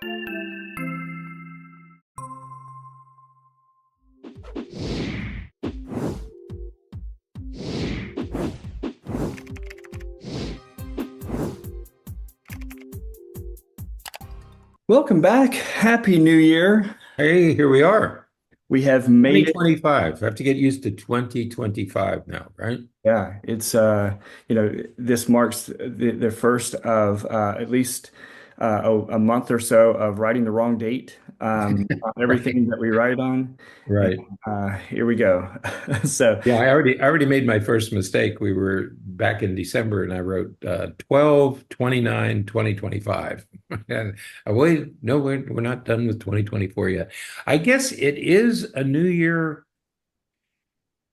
Welcome back. Happy New Year. Hey, here we are. We have made it. 2025. I have to get used to 2025 now, right? Yeah, it's this marks the first of at least a month or so of writing the wrong date on Right. everything that we write on. And Right. here we go. So, Yeah, I already made my first mistake. We were back in December and I wrote 12/29, 2025. And wait, no, we're not done with 2024 yet. I guess it is a new year.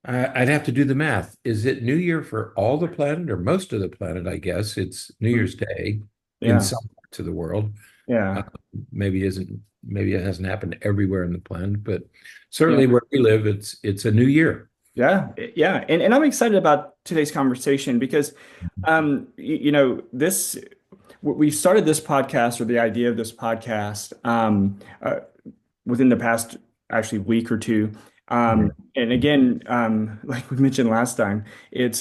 I'd have to do the math. Is it New Year for all the planet or most of the planet? I guess it's New Year's Day in yeah, some parts of the world. Uh, yeah, maybe it hasn't happened everywhere on the planet, but yeah. certainly where we live, it's a new year. Yeah. And I'm excited about today's conversation because, this we started this podcast or the idea of this podcast within the past actually week or two. Yeah. And again, like we mentioned last time, it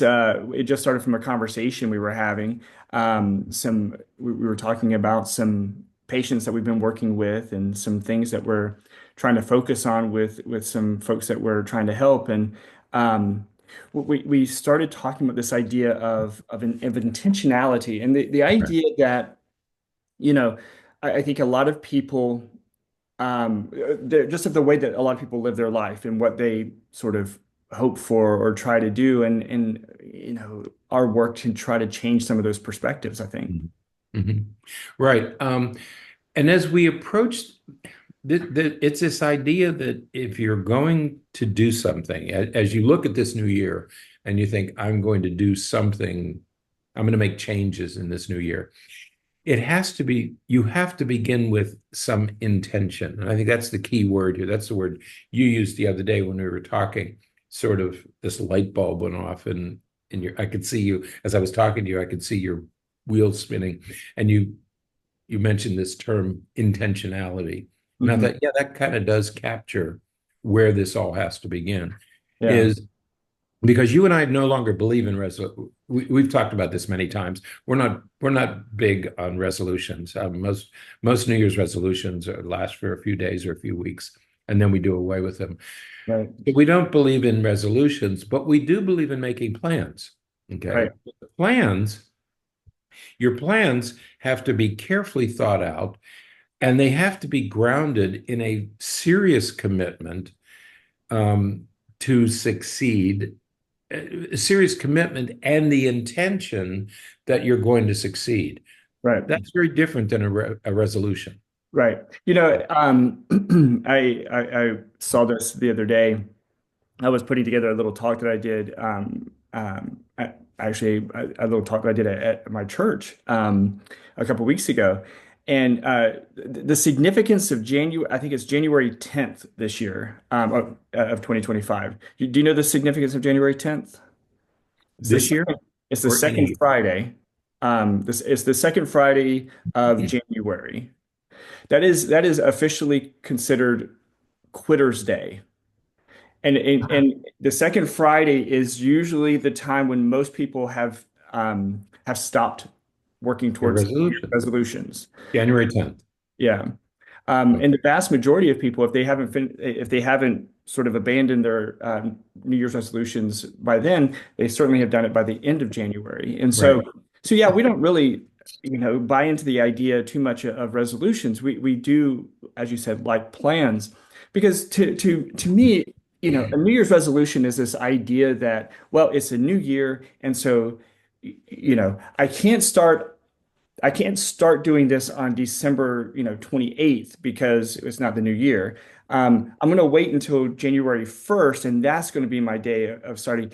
just started from a conversation we were having. We were talking about some patients that we've been working with and some things that we're trying to focus on with some folks that we're trying to help. And we started talking about this idea of intentionality and the Right. idea that, you know, I think a lot of people, just of the way that a lot of people live their life and what they sort of hope for or try to do, and our work can try to change some of those perspectives, I think. Mhm. Mhm. Right. And as we approach it's this idea that if you're going to do something, as you look at this new year and you think, I'm going to do something, I'm going to make changes in this new year, you have to begin with some intention. And I think that's the key word here. That's the word you used the other day when we were talking. Sort of this light bulb went off and I could see you as I was talking to you, I could see your wheels spinning. And you mentioned this term intentionality. And I Hmm. thought, yeah, that kind of does capture where this all has to begin, Yeah. is because you and I no longer believe in we've talked about this many times. We're not big on resolutions. Most New Year's resolutions last for a few days or a few weeks, and then we do away with them. Right. But we don't believe in resolutions, but we do believe in making plans. Okay, Right. plans. Your plans have to be carefully thought out, and they have to be grounded in a serious commitment um, to succeed, a serious commitment and the intention that you're going to succeed. Right. That's very different than a resolution. Right. I saw this the other day. I was putting together a little talk that I did, actually a little talk that I did at my church a couple weeks ago. And the significance of January, I think it's January 10th this year, of 2025. Do you know the significance of January 10th? It's this This year. It's the or second any Friday. This it's the second Friday of January. That is officially considered Quitter's Day. And the second Friday is usually the time when most people have stopped working your towards resolution, resolutions. January 10th. Yeah. And the vast majority of people, if they haven't sort of abandoned their New Year's resolutions by then, they certainly have done it by the end of January. And Right. so yeah, we don't really, buy into the idea too much of resolutions. We do, as you said, like plans, because to me, a New Year's resolution is this idea that, well, it's a new year, and so, I can't start doing this on December, 28th because it's not the new year. I'm going to wait until January 1st, and that's going to be my day of starting.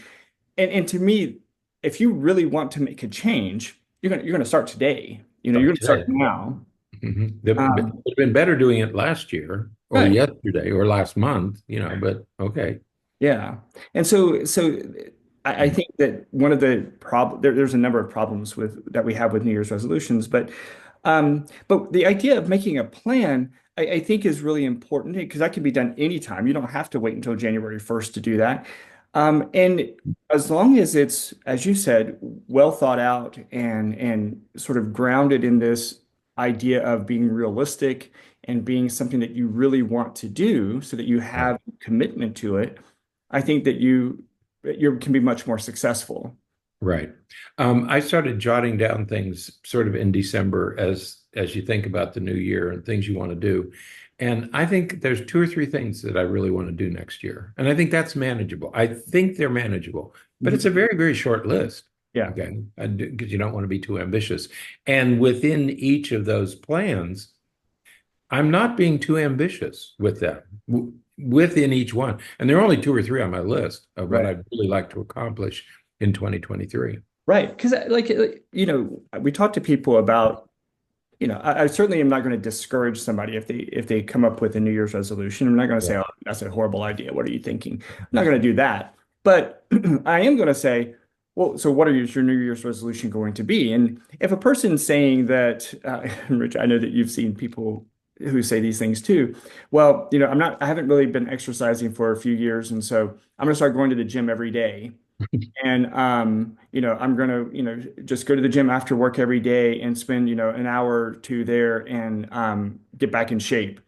And to me, if you really want to make a change, you're gonna start today. You're Start gonna start today. now. It would Um, have been better doing it last year or right. yesterday or last month, but okay. Yeah. And so I think that one of the there's a number of problems with that we have with New Year's resolutions, but But the idea of making a plan, I think, is really important because that can be done anytime. You don't have to wait until January 1st to do that. And as long as it's, as you said, well thought out and sort of grounded in this idea of being realistic and being something that you really want to do so that you Right. have commitment to it, I think that you can be much more successful. Right. I started jotting down things sort of in December as you think about the new year and things you want to do. And I think there's two or three things that I really want to do next year. And I think that's manageable. I think they're manageable, but it's a Mhm. very, very short list. Yeah. Okay. Because you don't want to be too ambitious. And within each of those plans, I'm not being too ambitious with them within each one. And there are only two or three on my list of what Right. I'd really like to accomplish in 2023. Right. Because, we talk to people about, I certainly am not going to discourage somebody if they come up with a New Year's resolution. I'm not going to say, Yeah. "Oh, that's a horrible idea. What are you thinking?" I'm not going to do that. But I am going to say, "Well, so what are your New Year's resolution going to be?" And if a person's saying that, Rich, I know that you've seen people who say these things too. Well, I haven't really been exercising for a few years, and so I'm going to start going to the gym every day. And I'm gonna, just go to the gym after work every day and spend, an hour or two there and get back in shape.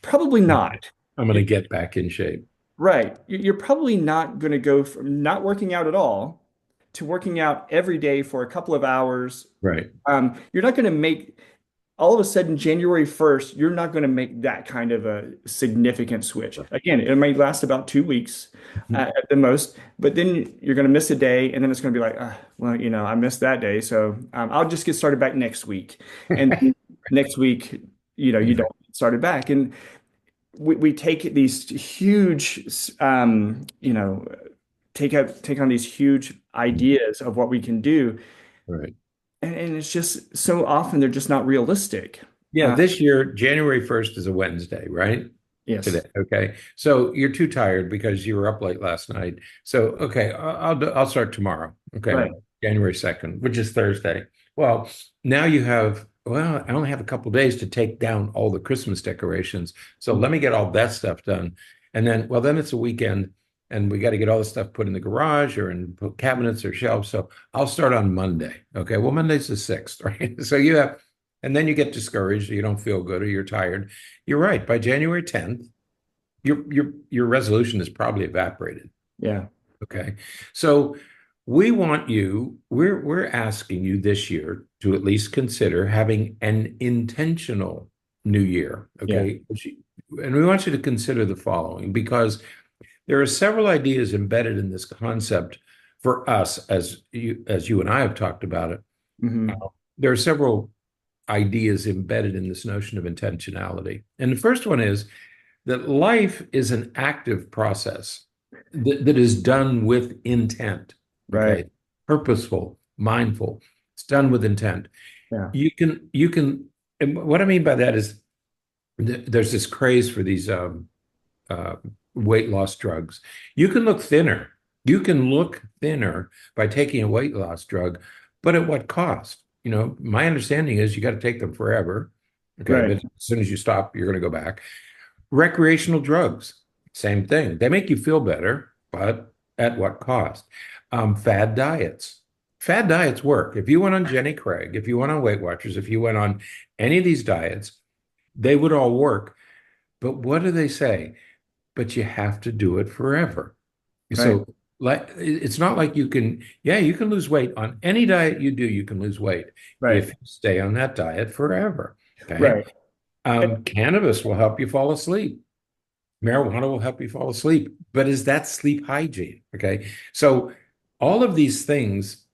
Probably not. I'm going to get back in shape. Right. You're probably not gonna go from not working out at all to working out every day for a couple of hours. Right. You're not gonna make all of a sudden January 1st, you're not going to make that kind of a significant switch. Again, it may last about 2 weeks at the most, but then you're going to miss a day, and then it's going to be like, well, I missed that day, so I'll just get started back next week. And then next week, you Yeah. don't get started back. And we take these huge, take on these huge ideas of what we can do, Right. and it's just so often they're just not realistic. Yeah, Uh, this year, January 1st is a Wednesday, right? Today. yes. Okay. So you're too tired because you were up late last night. So, okay, I'll start tomorrow. Okay. Right. January 2nd, which is Thursday. Well, now you have, well, I only have a couple days to take down all the Christmas decorations. So let me get all that stuff done. And then, well, then it's a weekend and we got to get all the stuff put in the garage or in cabinets or shelves. So I'll start on Monday. Okay. Well, Monday's the 6th, right? So you have, and then you get discouraged or you don't feel good or you're tired. You're right. By January 10th, your resolution is probably evaporated. Yeah. Okay. So we're asking you this year to at least consider having an intentional new year. Yeah. Okay. And we want you to consider the following because there are several ideas embedded in this concept for us as you and I have talked about it. Hmm. There are several ideas embedded in this notion of intentionality. And the first one is that life is an active process that is done with intent. Right. Okay. Purposeful, mindful. It's done with intent. Yeah. And what I mean by that is there's this craze for these uh, weight loss drugs. You can look thinner. You can look thinner by taking a weight loss drug, but at what cost? My understanding is you got to take them forever. Okay. Right. But as soon as you stop, you're going to go back. Recreational drugs, same thing. They make you feel better, but at what cost? Fad diets. Fad diets work. If you went on Jenny Craig, if you went on Weight Watchers, if you went on any of these diets, they would all work. But what do they say? But you have to do it forever. Right. So like it's not like you can lose weight on any diet you do, you can lose weight if Right. you stay on that diet forever. Okay. Right. Cannabis will help you fall asleep. Marijuana will help you fall asleep. But is that sleep hygiene? Okay. So all of these things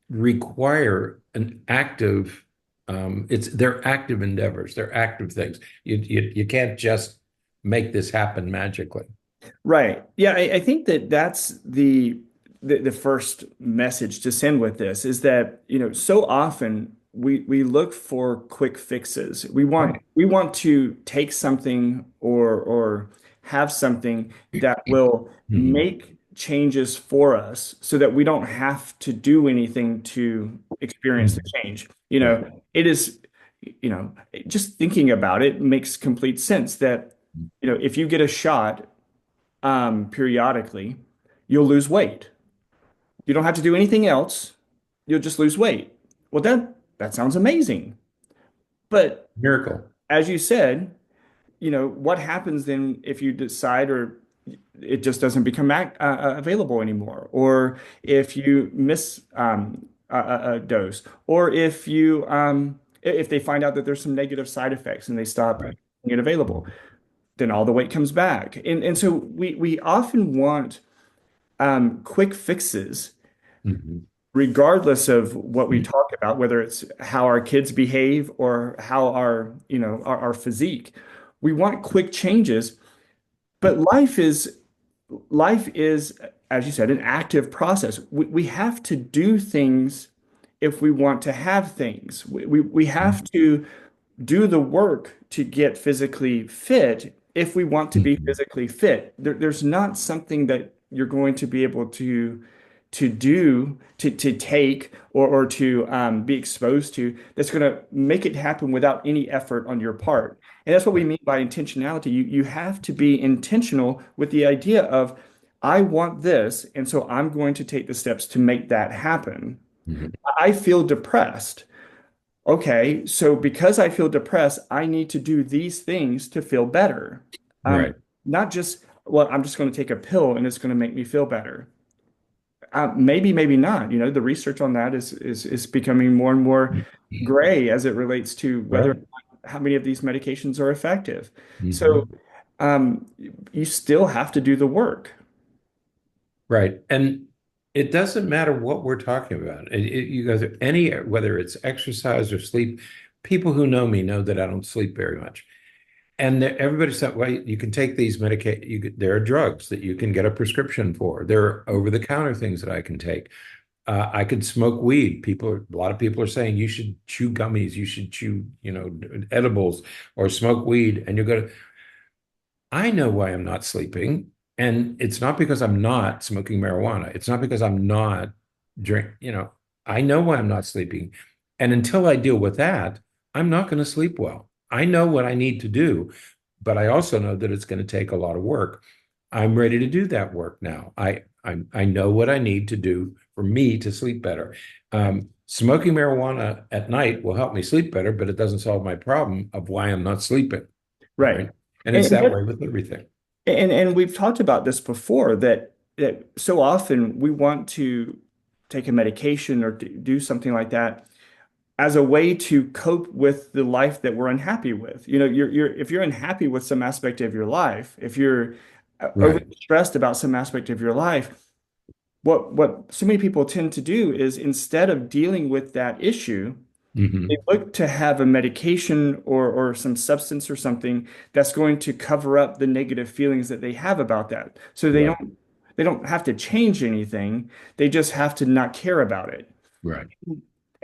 require an active, they're active endeavors, they're active things. You can't just make this happen magically. Right. Yeah, I think that that's the first message to send with this is that, so often we look for quick fixes. We want Right. we want to take something or have something that will Mhm. make changes for us so that we don't have to do anything to experience the Mhm. change. Right. It is, just thinking about it makes complete sense that, if you get a shot periodically, you'll lose weight. You don't have to do anything else. You'll just lose weight. Well, that sounds amazing. But Miracle. as you said, what happens then if you decide or it just doesn't become available anymore, or if you miss a dose, or if they find out that there's some negative side effects and they stop Right. making it available, then all the weight comes back. And so we often want quick fixes Mhm. regardless of what we talk about, whether it's how our kids behave or how our physique. We want quick changes, but life is, as you said, an active process. We have to do things if we want to have things. We have to do the work to get physically fit if we want to be Mhm. physically fit. There's not something that you're going to be able to do to take or to be exposed to that's going to make it happen without any effort on your part. And that's what we Right. mean by intentionality. You have to be intentional with the idea of I want this, and so I'm going to take the steps to make that happen. Mhm. I feel depressed. Okay, so because I feel depressed, I need to do these things to feel better. Right. Not just, well, I'm just going to take a pill and it's going to make me feel better. Maybe, maybe not. The research on that is becoming more and more gray as it relates to whether Right. how many of these medications are effective. So Mhm. um, you still have to do the work. Right. And it doesn't matter what we're talking about. You guys, whether it's exercise or sleep, people who know me know that I don't sleep very much. And everybody said, well, you can take these there are drugs that you can get a prescription for. There are over-the-counter things that I can take. I could smoke weed. A lot of people are saying you should chew gummies, you should chew, edibles or smoke weed. And you go to, I know why I'm not sleeping. And it's not because I'm not smoking marijuana. It's not because I'm not I know why I'm not sleeping. And until I deal with that, I'm not going to sleep well. I know what I need to do, but I also know that it's going to take a lot of work. I'm ready to do that work now. I know what I need to do for me to sleep better. Smoking marijuana at night will help me sleep better, but it doesn't solve my problem of why I'm not sleeping. Right. Right. And it's And, that and way with everything. and we've talked about this before that so often we want to take a medication or do something like that as a way to cope with the life that we're unhappy with. If you're unhappy with some aspect of your life, if you're overly Right. stressed about some aspect of your life, what so many people tend to do is instead of dealing with that issue, they Hmm. look to have a medication or some substance or something that's going to cover up the negative feelings that they have about that. So Right. they don't have to change anything. They just have to not care about it. Right.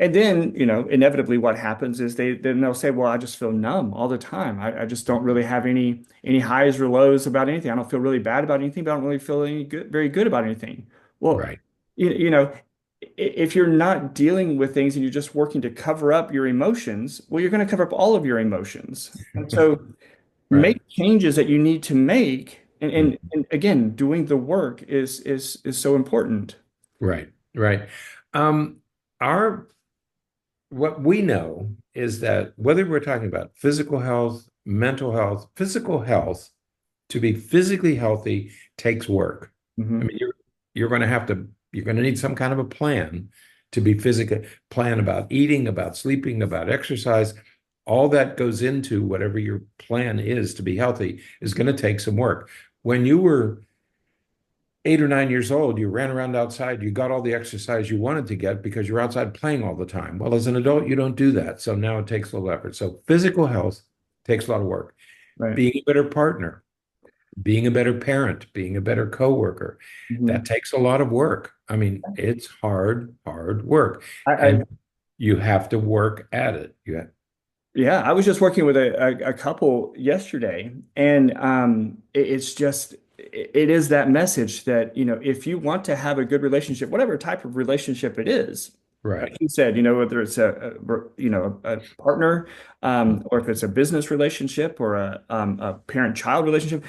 And then, inevitably what happens is they'll say, well, I just feel numb all the time. I just don't really have any highs or lows about anything. I don't feel really bad about anything, but I don't really feel very good about anything. Well, Right. if you're not dealing with things and you're just working to cover up your emotions, well, you're going to cover up all of your emotions. And so Right. make changes that you need to make. And, Mhm. and, and again, doing the work is so important. Right. Right. Um, our what we know is that whether we're talking about physical health, mental health, physical health, to be physically healthy takes work. I Hmm. mean, you're going to need some kind of a plan to be physically plan about eating, about sleeping, about exercise. All that goes into whatever your plan is to be healthy is going to take some work. When you were 8 or 9 years old, you ran around outside, you got all the exercise you wanted to get because you're outside playing all the time. Well, as an adult, you don't do that. So now it takes a little effort. So physical health takes a lot of work. Right. Being a better partner, being a better parent, being a better coworker, that Mhm. takes a lot of work. I mean, it's hard, hard work. I And you have to work at it. Yeah, I was just working with a couple yesterday, and it's just it is that message that, if you want to have a good relationship, whatever type of relationship it is, like Right. you said, whether it's a partner, or if it's a business relationship or a parent-child relationship,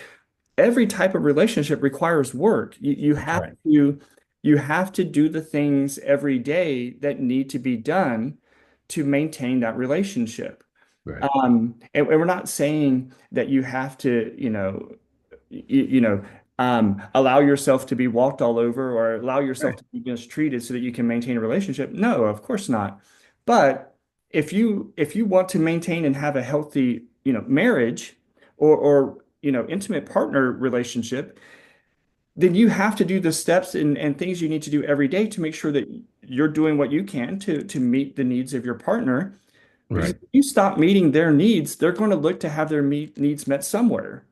every type of relationship requires work. Right. You have to do the things every day that need to be done to maintain that relationship. Right. And we're not saying that you have to, you know, allow yourself to be walked all over or allow yourself Right. to be mistreated so that you can maintain a relationship. No, of course not. But if you want to maintain and have a healthy, marriage or intimate partner relationship, then you have to do the steps and things you need to do every day to make sure that you're doing what you can to meet the needs of your partner. Because if Right. you stop meeting their needs, they're going to look to have their needs met somewhere.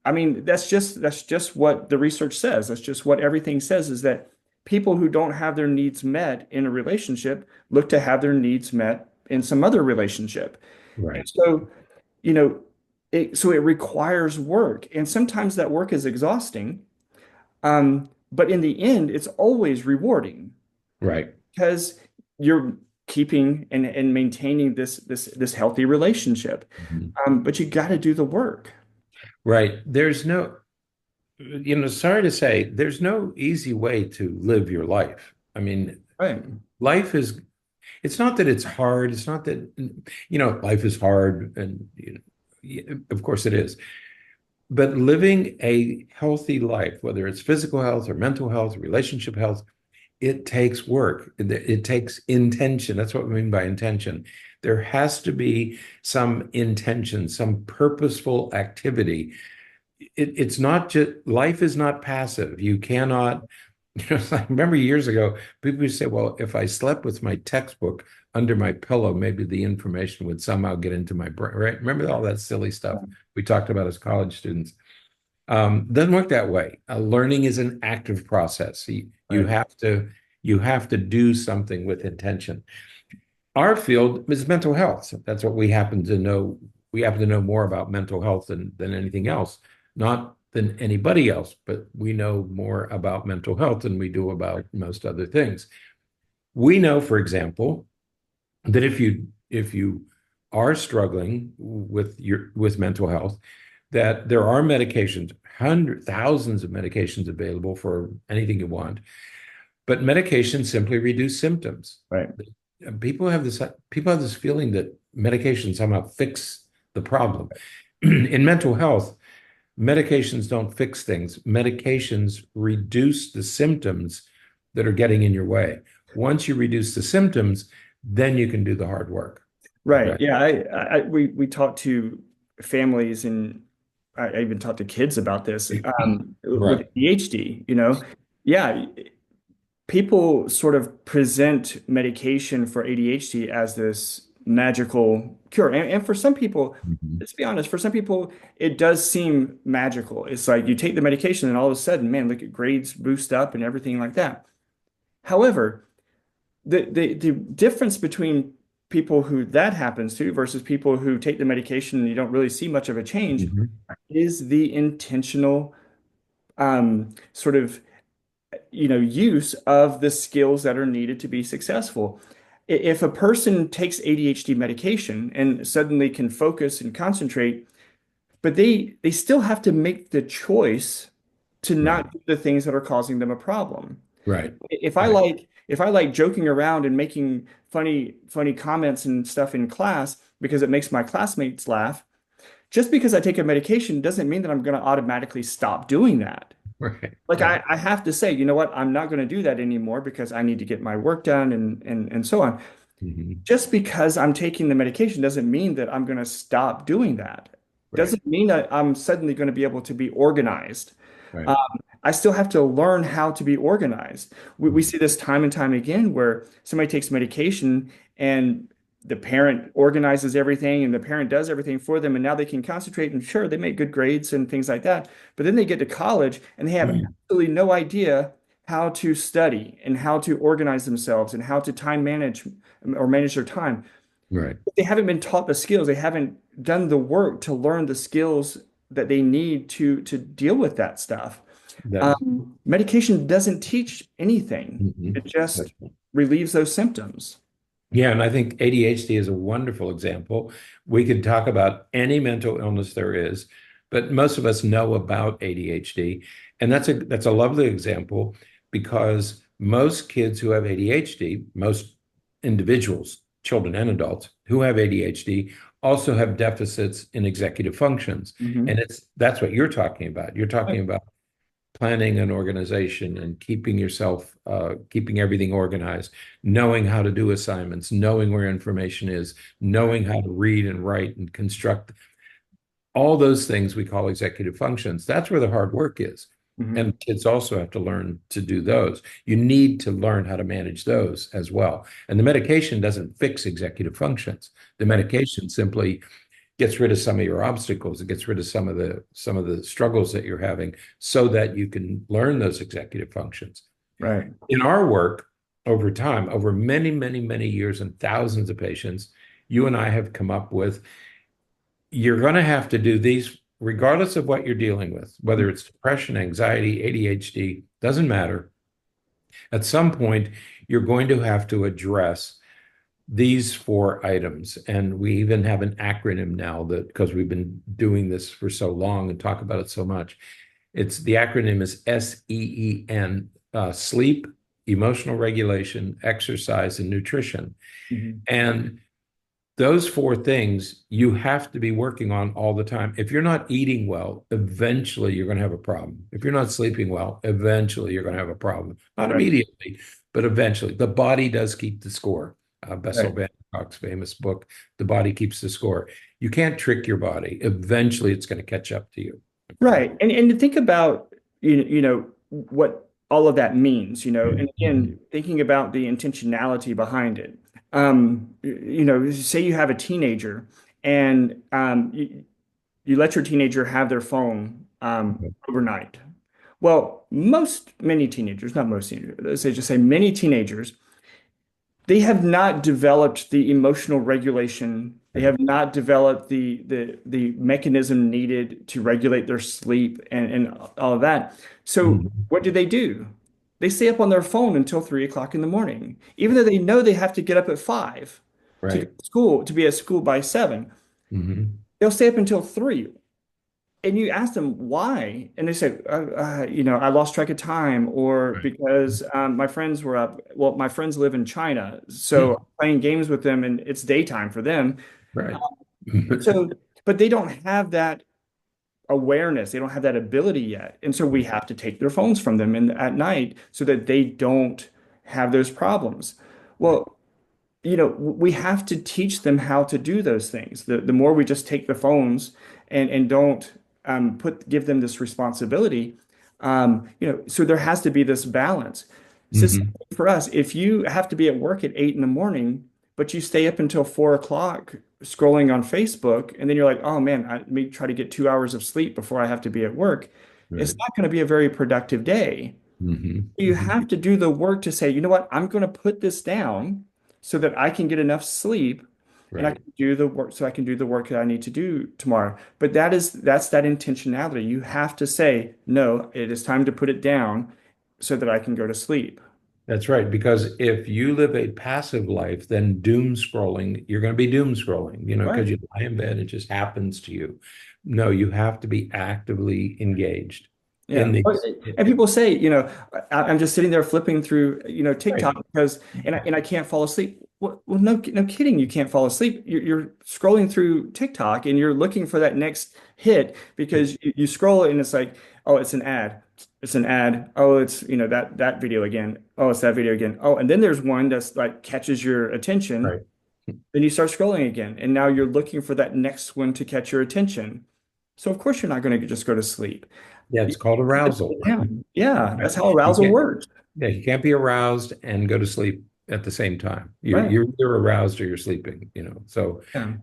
I mean, that's just what the research says. That's just what everything says is that people who don't have their needs met in a relationship look to have their needs met in some other relationship. And Right. so, you know, it requires work, and sometimes that work is exhausting. But in the end, it's always rewarding Right. because you're keeping and maintaining this healthy relationship. Mhm. But you got to do the work. Right. There's no, sorry to say, there's no easy way to live your life. I mean, Right. life is, it's not that it's hard. It's not that, life is hard. And, of course it is. But living a healthy life, whether it's physical health or mental health, relationship health, it takes work. It takes intention. That's what we mean by intention. There has to be some intention, some purposeful activity. It's not just life is not passive. You cannot, I remember years ago, people used to say, well, if I slept with my textbook under my pillow, maybe the information would somehow get into my brain, right? Remember all that silly stuff we talked about as college students? Doesn't work that way. Learning is an active process. You Right. have to do something with intention. Our field is mental health. That's what we happen to know. We happen to know more about mental health than anything else, not than anybody else, but we know more about mental health than we do about most other things. We know, for example, that if you are struggling with mental health, that there are medications, thousands of medications available for anything you want, but medications simply reduce symptoms. Right. People have this feeling that medication somehow fix the problem. In mental health, medications don't fix things. Medications reduce the symptoms that are getting in your way. Once you reduce the symptoms, then you can do the hard work. Right. Okay. Yeah. We talk to families and I even talk to kids about this with Right. ADHD, Yeah, people sort of present medication for ADHD as this magical cure. And for some people, Mhm. let's be honest, for some people, it does seem magical. It's like you take the medication and all of a sudden, man, look at grades boost up and everything like that. However, the difference between people who that happens to versus people who take the medication and you don't really see much of a change Mhm. is the intentional sort of use of the skills that are needed to be successful. If a person takes ADHD medication and suddenly can focus and concentrate, but they still have to make the choice to Right. not do the things that are causing them a problem. Right. If I Right. like joking around and making funny comments and stuff in class because it makes my classmates laugh, just because I take a medication doesn't mean that I'm going to automatically stop doing that. Right. Like Right. I have to say, you know what, I'm not going to do that anymore because I need to get my work done and so on. Mhm. Just because I'm taking the medication doesn't mean that I'm going to stop doing that. Right. Doesn't mean that I'm suddenly going to be able to be organized. Um, Right. I still have to learn how to be organized. We Mhm. see this time and time again where somebody takes medication and the parent organizes everything and the parent does everything for them, and now they can concentrate and sure, they make good grades and things like that. But then they get to college and they have absolutely no idea how to study and how to organize themselves and how to time manage or manage their time. Right. They haven't been taught the skills. They haven't done the work to learn the skills, that they need to deal with that stuff. That, Medication doesn't teach anything. It mhm. just relieves those symptoms. Yeah, and I think ADHD is a wonderful example. We could talk about any mental illness there is, but most of us know about ADHD, and that's a lovely example because most kids who have ADHD, most individuals, children and adults who have ADHD also have deficits in executive functions. Hmm. And that's what you're talking about. You're talking about planning an organization and keeping everything organized, knowing how to do assignments, knowing where information is, knowing how to read and write and construct all those things we call executive functions. That's where the hard work is. Hmm. And kids also have to learn to do those. You need to learn how to manage those as well. And the medication doesn't fix executive functions. The Right. medication simply gets rid of some of your obstacles. It gets rid of some of the struggles that you're having so that you can learn those executive functions. Right. In our work over time, over many, many, many years and thousands of patients, you and I have come up with you're going to have to do these regardless of what you're dealing with, whether it's depression, anxiety, ADHD, doesn't matter. At some point, you're going to have to address these four items. And we even have an acronym now that because we've been doing this for so long and talk about it so much. It's the acronym is SEEN, sleep, emotional regulation, exercise, and nutrition. Hmm. And those four things you have to be working on all the time. If you're not eating well, eventually you're going to have a problem. If you're not sleeping well, eventually you're going to have a problem. Not Right. immediately, but eventually. The body does keep the score. Bessel Right. van der Kolk's famous book, The Body Keeps the Score. You can't trick your body. Eventually it's going to catch up to you. Okay. Right. And to think about, what all of that means, and Mhm. again, thinking about the intentionality behind it. Say you have a teenager and you let your teenager have their phone overnight. Well, many teenagers, not most teenagers, let's say just say many teenagers, they have not developed the emotional regulation. They Right. have not developed the mechanism needed to regulate their sleep and all of that. So Mhm. what do? They stay up on their phone until 3 o'clock in the morning, even though they know they have to get up at 5 to go Right. to school, to be at school by 7. Mhm. They'll stay up until 3. And you ask them why, and they say, I lost track of time, or Right. because my friends were up. Well, my friends live in China, so Hmm. I'm playing games with them, and it's daytime for them. Right. So, but they don't have that awareness. They don't have that ability yet, and so we have to take their phones from them at night so that they don't have those problems. Right. Well, we have to teach them how to do those things. The more we just take the phones and don't give them this responsibility, so there has to be this balance. So same Mhm. thing for us, if you have to be at work at 8 in the morning, but you stay up until 4 o'clock scrolling on Facebook, and then you're like, oh man, let me try to get 2 hours of sleep before I have to be at work. It's Right. not going to be a very productive day. Mhm. You Mhm. have to do the work to say, you know what, I'm going to put this down so that I can get enough sleep and I Right. can do the work so I can do the work that I need to do tomorrow. But that's that intentionality. You have to say, no, it is time to put it down so that I can go to sleep. That's right. Because if you live a passive life, then doom scrolling, you're going to be doom scrolling, Right. because you lie in bed, it just happens to you. No, you have to be actively engaged in Yeah. these. And people say, I'm just sitting there flipping through, Right. TikTok because, and I can't fall asleep. Well, no, no kidding. You can't fall asleep. You're scrolling through TikTok and you're looking for that next hit because you scroll and it's like, oh, it's an ad. It's an ad. Oh, it's, that video again. Oh, it's that video again. Oh, and then there's one that's like catches your attention. Right. Then you start scrolling again. And now you're looking for that next one to catch your attention. So of course you're not going to just go to sleep. Yeah, You it's called have to put arousal. it down. Yeah, Right. that's how You arousal can't, works. yeah, you can't be aroused and go to sleep at the same time. You're Right. you're either aroused or you're sleeping. So Yeah.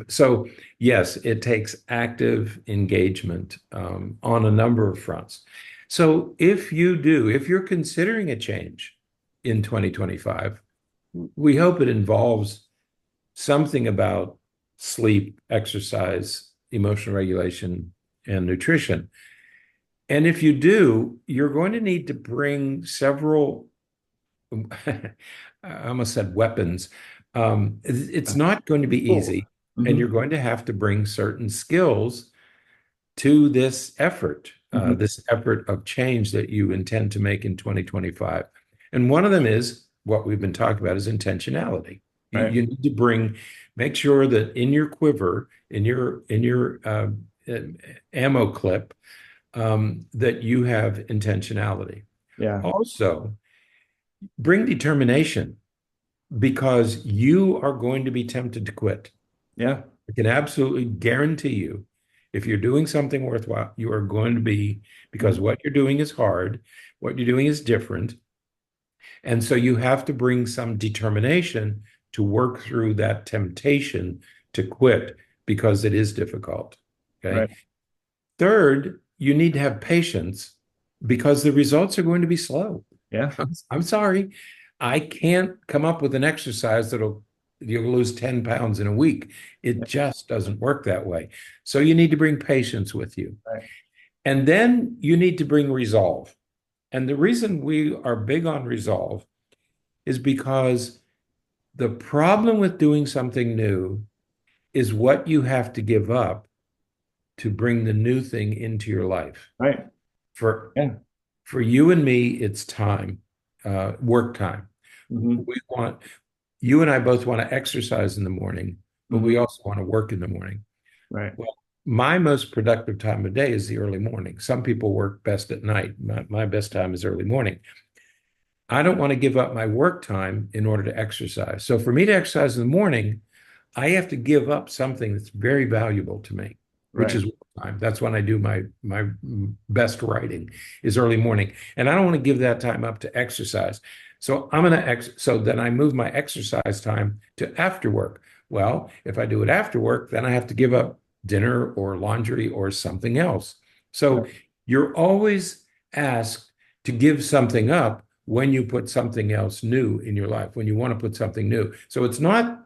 so yes, it takes active engagement on a number of fronts. So if you're considering a change in 2025, we hope it involves something about sleep, exercise, emotional regulation, and nutrition. And if you do, you're going to need to bring several, I almost said weapons. It's not going to be Cool. easy, and Hmm. you're going to have to bring certain skills to Hmm. this effort of change that you intend to make in 2025. And one of them is what we've been talking about is intentionality. Right. You need to make sure that in your quiver, in your uh, ammo clip, that you have intentionality. Yeah. Also, bring determination because you are going to be tempted to quit. Yeah. I can absolutely guarantee you, if you're doing something worthwhile, you are going to be, because Mhm. what you're doing is hard, what you're doing is different. And so you have to bring some determination to work through that temptation to quit because it is difficult. Okay. Right. Third, you need to have patience because the results are going to be slow. Yeah. I'm sorry. I can't come up with an exercise that'll you'll lose 10 pounds in a week. It Yeah. just doesn't work that way. So you need to bring patience with you. Right. And then you need to bring resolve. And the reason we are big on resolve is because the problem with doing something new is what you have to give up to bring the new thing into your life. Right. For Yeah. for you and me, it's time, work time. Hmm. We want You and I both want to exercise in the morning, but we Hmm. also want to work in the morning. Right. Well, my most productive time of day is the early morning. Some people work best at night. My best time is early morning. I don't want to give up my work time in order to exercise. So for me to exercise in the morning, I have to give up something that's very valuable to me, which Right. is work time. That's when I do my best writing is early morning. And I don't want to give that time up to exercise. So then I move my exercise time to after work. Well, if I do it after work, then I have to give up dinner or laundry or something else. So Right. you're always asked to give something up when you put something else new in your life, when you want to put something new. So it's not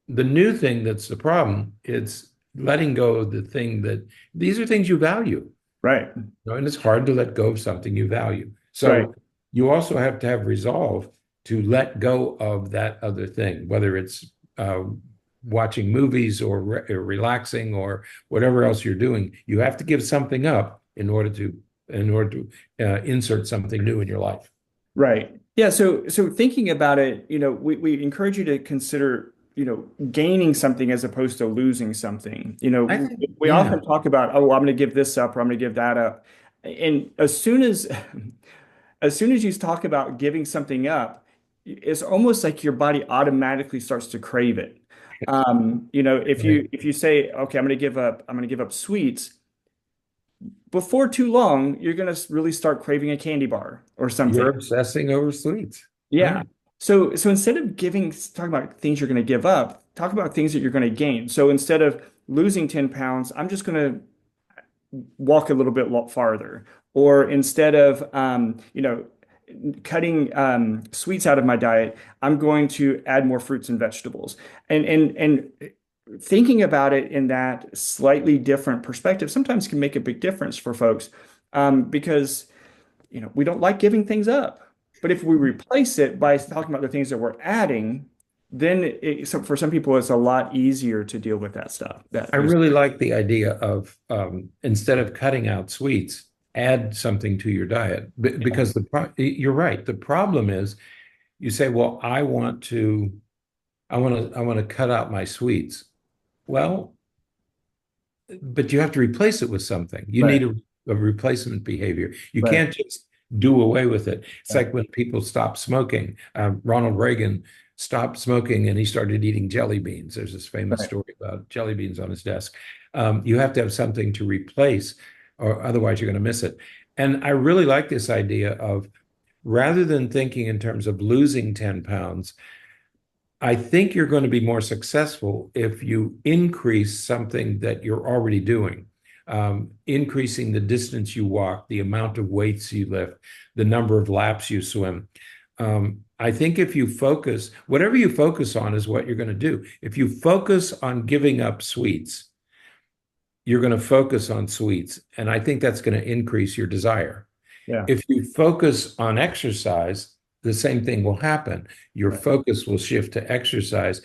the new thing that's the problem. It's letting go of the thing that these are things you value. Right. And it's hard to let go of something you value. Right. So you also have to have resolve to let go of that other thing, whether it's uh, watching movies or relaxing or whatever else you're doing. You have to give something up in order to insert something new in your life. Right. Yeah. So thinking about it, we encourage you to consider, gaining something as opposed to losing something. I think, We yeah, often talk about, oh, I'm going to give this up or I'm going to give that up. And as soon as you talk about giving something up, it's almost like your body automatically starts to crave it. If right. you say, okay, I'm going to give up sweets, before too long, you're going to really start craving a candy bar or You're something. obsessing over sweets, Yeah. right? So instead of talking about things you're going to give up, talk about things that you're going to gain. So instead of losing 10 pounds, I'm just going to walk a little bit farther. Or instead of, cutting sweets out of my diet, I'm going to add more fruits and vegetables. And thinking about it in that slightly different perspective sometimes can make a big difference for folks, because we don't like giving things up. But if we replace it by talking about the things that we're adding, then so for some people, it's a lot easier to deal with that stuff. I really like the idea of instead of cutting out sweets, add something to your diet Yeah. because you're right. The problem is you say, well, I want to cut out my sweets. Well, but you have to replace it with something. You need Right. a replacement behavior. You Right. can't just do away with it. It's Yeah. like when people stopped smoking. Ronald Reagan stopped smoking and he started eating jelly beans. There's this famous Right. story about jelly beans on his desk. You have to have something to replace, or otherwise you're going to miss it. And I really like this idea of rather than thinking in terms of losing 10 pounds, I think you're going to be more successful if you increase something that you're already doing, increasing the distance you walk, the amount of weights you lift, the number of laps you swim. I think if you focus, whatever you focus on is what you're going to do. If you focus on giving up sweets, you're going to focus on sweets. And I think that's going to increase your desire. Yeah. If you focus on exercise, the same thing will happen. Your Right. focus will shift to exercise.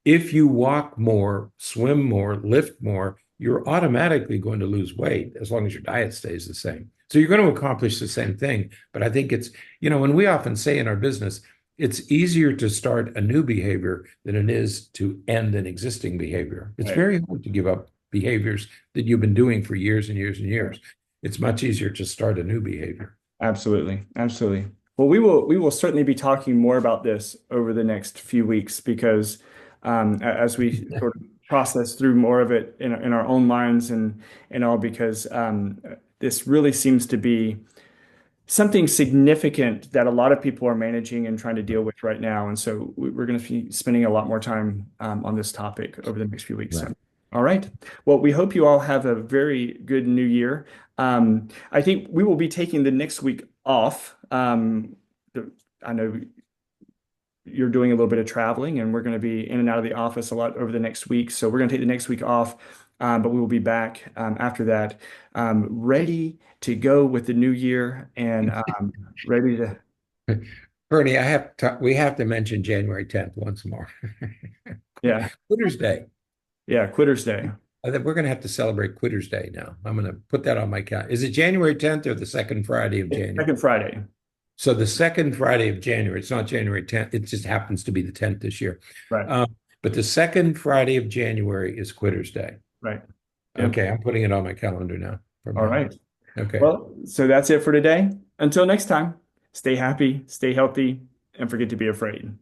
If you walk more, swim more, lift more, you're automatically going to lose weight as long as your diet stays the same. So you're going to accomplish the same thing. But I think it's, when we often say in our business, it's easier to start a new behavior than it is to end an existing behavior. It's Right. very hard to give up behaviors that you've been doing for years and years and years. It's much easier to start a new behavior. Absolutely. Absolutely. Well, we will certainly be talking more about this over the next few weeks because as we sort of process through more of it in our own minds and all, because this really seems to be something significant that a lot of people are managing and trying to deal with right now. And so we're going to be spending a lot more time on this topic over the next few weeks. Right. So, all right. Well, we hope you all have a very good new year. I think we will be taking the next week off. I know you're doing a little bit of traveling, and we're going to be in and out of the office a lot over the next week. So we're going to take the next week off, but we will be back after that, ready to go with the new year and ready to. Bernie, we have to mention January 10th once more. Yeah, Quitter's Day. yeah, Quitter's Day. I think we're going to have to celebrate Quitter's Day now. I'm going to put that on my calendar. Is it January 10th or the second Friday of January? Second Friday. So the second Friday of January, it's not January 10th. It just happens to be the 10th this year. Right, But the second Friday of January is Quitter's Day. right. Yep. Okay, I'm putting it on my calendar now. All right. Okay. Well, so that's it for today. Until next time, stay happy, stay healthy, and forget to be afraid.